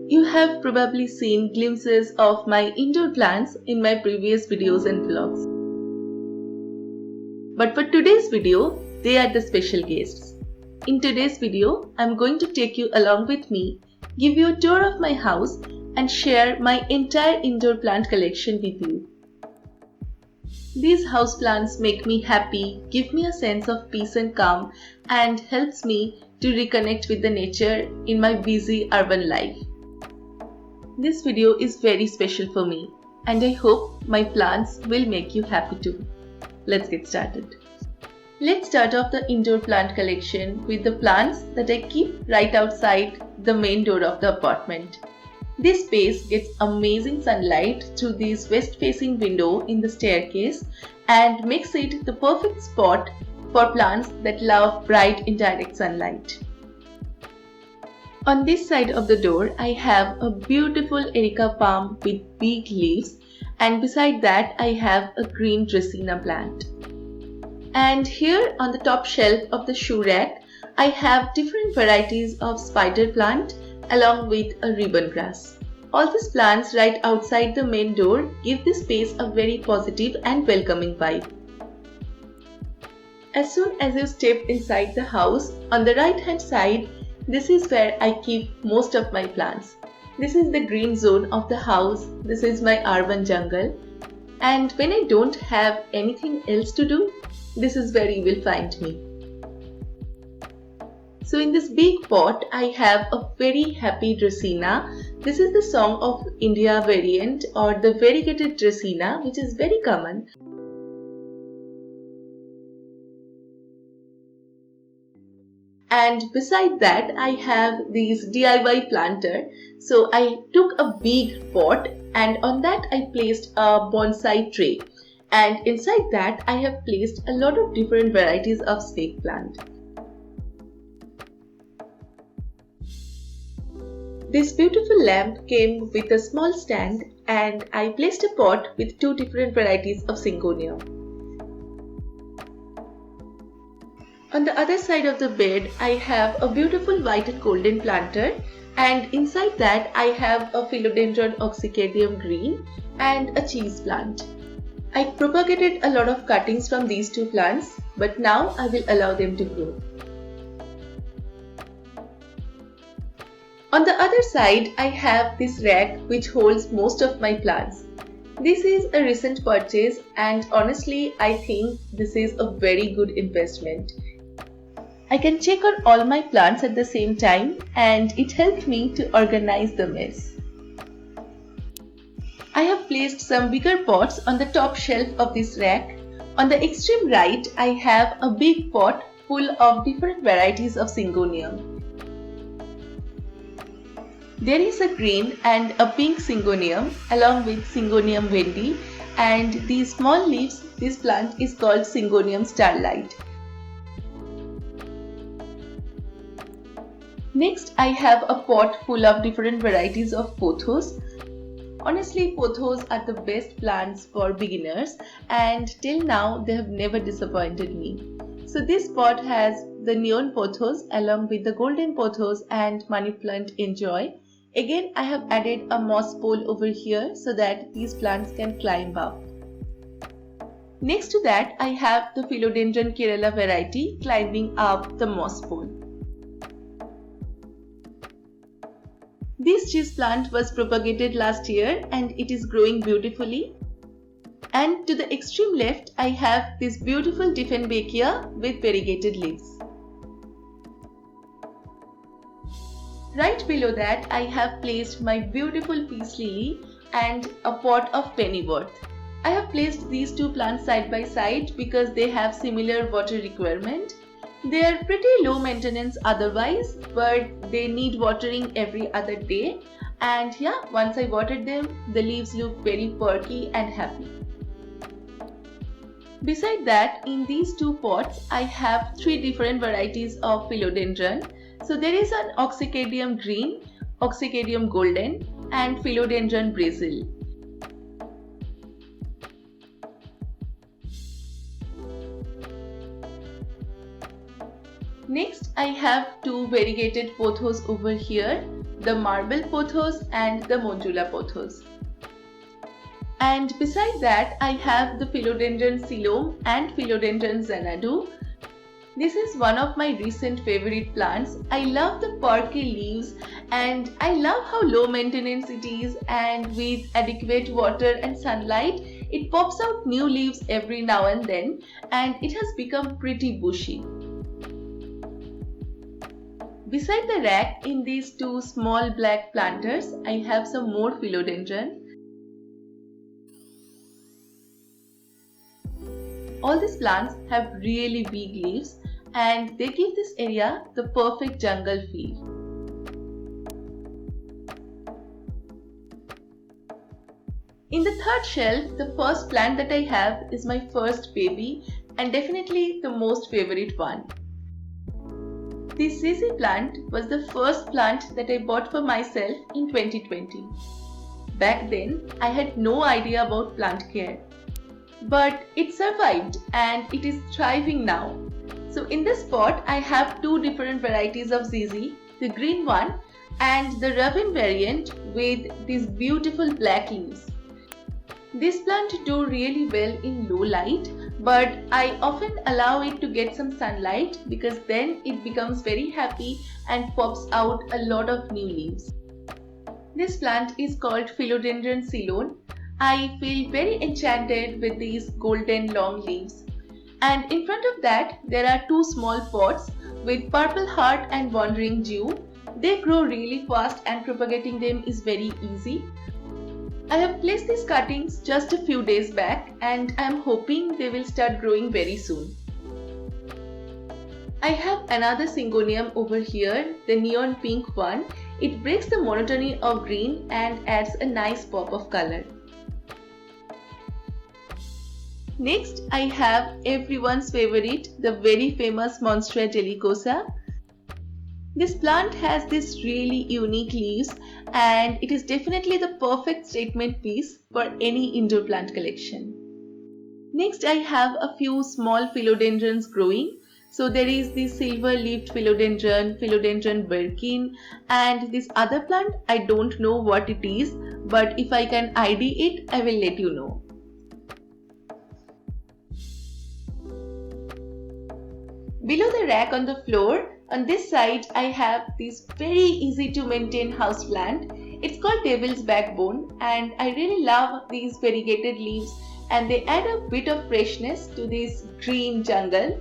You have probably seen glimpses of my indoor plants in my previous videos and vlogs. But for today's video, they are the special guests. In today's video, I'm going to take you along with me, give you a tour of my house and share my entire indoor plant collection with you. These houseplants make me happy, give me a sense of peace and calm, and helps me to reconnect with the nature in my busy urban life. This video is very special for me, and I hope my plants will make you happy too. Let's get started. Let's start off the indoor plant collection with the plants that I keep right outside the main door of the apartment. This space gets amazing sunlight through this west-facing window in the staircase and makes it the perfect spot for plants that love bright indirect sunlight. On this side of the door, I have a beautiful Areca palm with big leaves, and beside that I have a green Dracena plant. And here on the top shelf of the shoe rack, I have different varieties of spider plant along with a ribbon grass. All these plants right outside the main door give this space a very positive and welcoming vibe. As soon as you step inside the house, on the right hand side, this is where I keep most of my plants. This is the green zone of the house, this is my urban jungle, and when I don't have anything else to do, this is where you will find me. So in this big pot, I have a very happy Dracena. This is the Song of India variant or the variegated Dracena, which is very common. And beside that, I have these DIY planter. So I took a big pot and on that I placed a bonsai tray. And inside that I have placed a lot of different varieties of snake plant. This beautiful lamp came with a small stand and I placed a pot with two different varieties of Syngonium. On the other side of the bed, I have a beautiful white and golden planter, and inside that I have a Philodendron oxycadium green and a cheese plant. I propagated a lot of cuttings from these two plants, but now I will allow them to grow. On the other side, I have this rack which holds most of my plants. This is a recent purchase and honestly I think this is a very good investment. I can check on all my plants at the same time and it helped me to organize the mess. I have placed some bigger pots on the top shelf of this rack. On the extreme right, I have a big pot full of different varieties of Syngonium. There is a green and a pink Syngonium along with Syngonium Wendy, and these small leaves, this plant is called Syngonium Starlight. Next, I have a pot full of different varieties of Pothos. Honestly, Pothos are the best plants for beginners and till now they have never disappointed me. So this pot has the neon Pothos along with the golden Pothos and money plant Enjoy. Again, I have added a moss pole over here so that these plants can climb up. Next to that, I have the Philodendron Kerala variety climbing up the moss pole. This cheese plant was propagated last year and it is growing beautifully. And to the extreme left, I have this beautiful Dieffenbachia with variegated leaves. Right below that, I have placed my beautiful peace lily and a pot of pennyworth. I have placed these two plants side by side because they have similar water requirement. They are pretty low maintenance otherwise, but they need watering every other day. And yeah, once I watered them, the leaves look very perky and happy. Beside that, in these two pots, I have three different varieties of Philodendron. So there is an oxycadium green, oxycadium golden and Philodendron Brasil. Next, I have two variegated pothos over here. the marble pothos and the Manjula pothos. And beside that, I have the Philodendron selloum and Philodendron xanadu. This is one of my recent favorite plants. I love the perky leaves and I love how low maintenance it is, and with adequate water and sunlight, it pops out new leaves every now and then, and it has become pretty bushy. Beside the rack in these two small black planters, I have some more Philodendron. All these plants have really big leaves and they give this area the perfect jungle feel. In the third shelf, the first plant that I have is my first baby and definitely the most favorite one. This ZZ plant was the first plant that I bought for myself in 2020. Back then, I had no idea about plant care. But it survived and it is thriving now. So in this pot, I have two different varieties of ZZ, the green one and the Raven variant with these beautiful black leaves. This plant do really well in low light, but I often allow it to get some sunlight because then it becomes very happy and pops out a lot of new leaves. This plant is called Philodendron cylon. I feel very enchanted with these golden long leaves. And in front of that, there are two small pots with purple heart and wandering dew. They grow really fast and propagating them is very easy. I have placed these cuttings just a few days back and I am hoping they will start growing very soon. I have another Syngonium over here, the neon pink one. It breaks the monotony of green and adds a nice pop of color. Next, I have everyone's favorite, the very famous Monstrea delicosa. This plant has these really unique leaves and it is definitely the perfect statement piece for any indoor plant collection. Next, I have a few small philodendrons growing. So there is the silver-leaved philodendron, Philodendron birkin, and this other plant, I don't know what it is, but if I can ID it, I will let you know. Below the rack on the floor, on this side, I have this very easy to maintain houseplant. It's called Devil's Backbone and I really love these variegated leaves and they add a bit of freshness to this green jungle.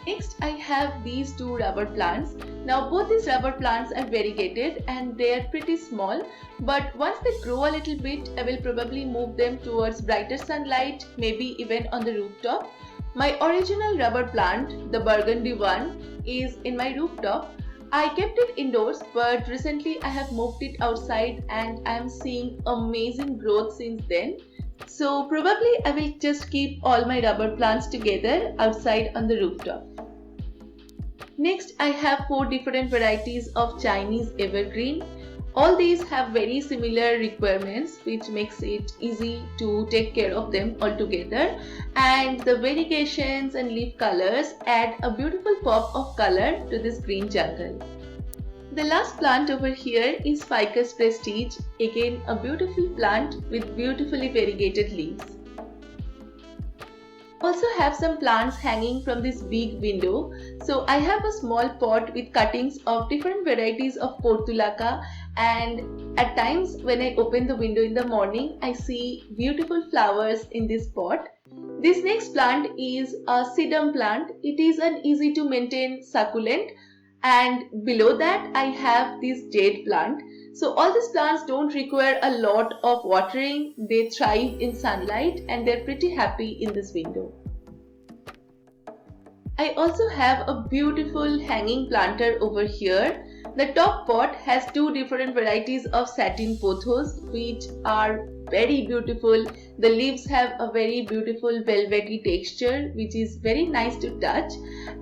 Next, I have these two rubber plants. Now both these rubber plants are variegated and they are pretty small, but once they grow a little bit, I will probably move them towards brighter sunlight, maybe even on the rooftop. My original rubber plant, the burgundy one, is in my rooftop. I kept it indoors, but recently I have moved it outside and I am seeing amazing growth since then. So probably I will just keep all my rubber plants together outside on the rooftop. Next, I have 4 different varieties of Chinese evergreen. All these have very similar requirements, which makes it easy to take care of them all together, and the variegations and leaf colors add a beautiful pop of color to this green jungle. The last plant over here is Ficus prestidge, again a beautiful plant with beautifully variegated leaves. Also have some plants hanging from this big window. So I have a small pot with cuttings of different varieties of portulaca, and at times when I open the window in the morning, I see beautiful flowers in this pot. This next plant is a sedum plant. It is an easy to maintain succulent, and below that I have this jade plant. So all these plants don't require a lot of watering. They thrive in sunlight and they're pretty happy in this window. I also have a beautiful hanging planter over here. The top pot has 2 different varieties of Satin Pothos, which are very beautiful. The leaves have a very beautiful velvety texture, which is very nice to touch.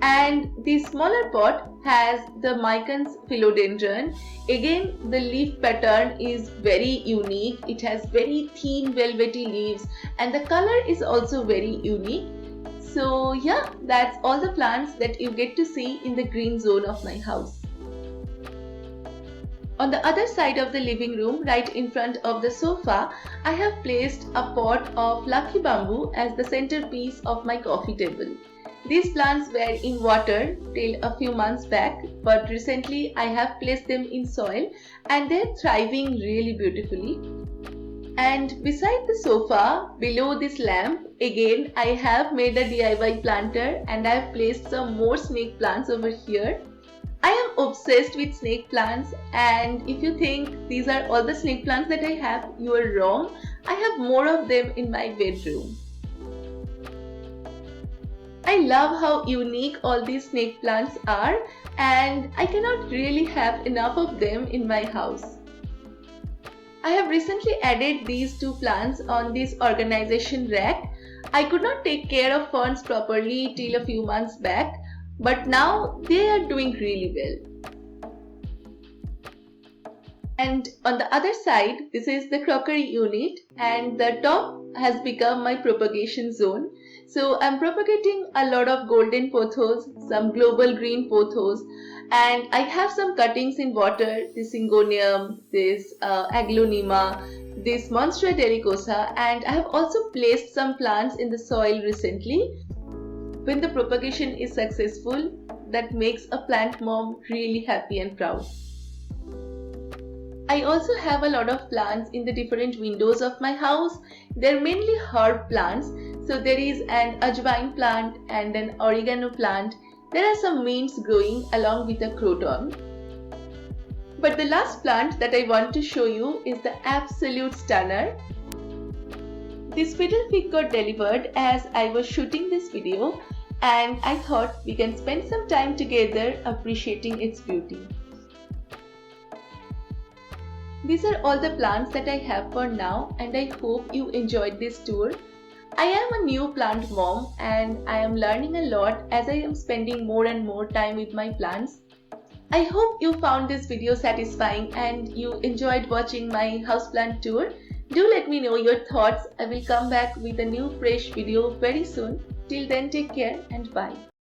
And the smaller pot has the micans Philodendron. Again, the leaf pattern is very unique. It has very thin velvety leaves and the color is also very unique. So yeah, that's all the plants that you get to see in the green zone of my house. On the other side of the living room, right in front of the sofa, I have placed a pot of lucky bamboo as the centerpiece of my coffee table. These plants were in water till a few months back, but recently I have placed them in soil and they're thriving really beautifully. And beside the sofa, below this lamp, again I have made a DIY planter and I have placed some more snake plants over here. I am obsessed with snake plants, and if you think these are all the snake plants that I have, you are wrong. I have more of them in my bedroom. I love how unique all these snake plants are, and I cannot really have enough of them in my house. I have recently added these two plants on this organization rack. I could not take care of ferns properly till a few months back, but now they are doing really well. And on the other side, this is the crockery unit, and the top has become my propagation zone. So I'm propagating a lot of golden pothos, some global green pothos, and I have some cuttings in water, this Syngonium, this aglaonema, this Monstrea delicosa, and I have also placed some plants in the soil recently. When the propagation is successful, that makes a plant mom really happy and proud. I also have a lot of plants in the different windows of my house. They're mainly herb plants. So there is an ajwain plant and an oregano plant. There are some mints growing along with a croton. But the last plant that I want to show you is the absolute stunner. This fiddle fig got delivered as I was shooting this video, and I thought we can spend some time together appreciating its beauty. These are all the plants that I have for now, and I hope you enjoyed this tour. I am a new plant mom and I am learning a lot as I am spending more and more time with my plants. I hope you found this video satisfying and you enjoyed watching my houseplant tour. Do let me know your thoughts. I will come back with a new fresh video very soon. Till then, take care and bye.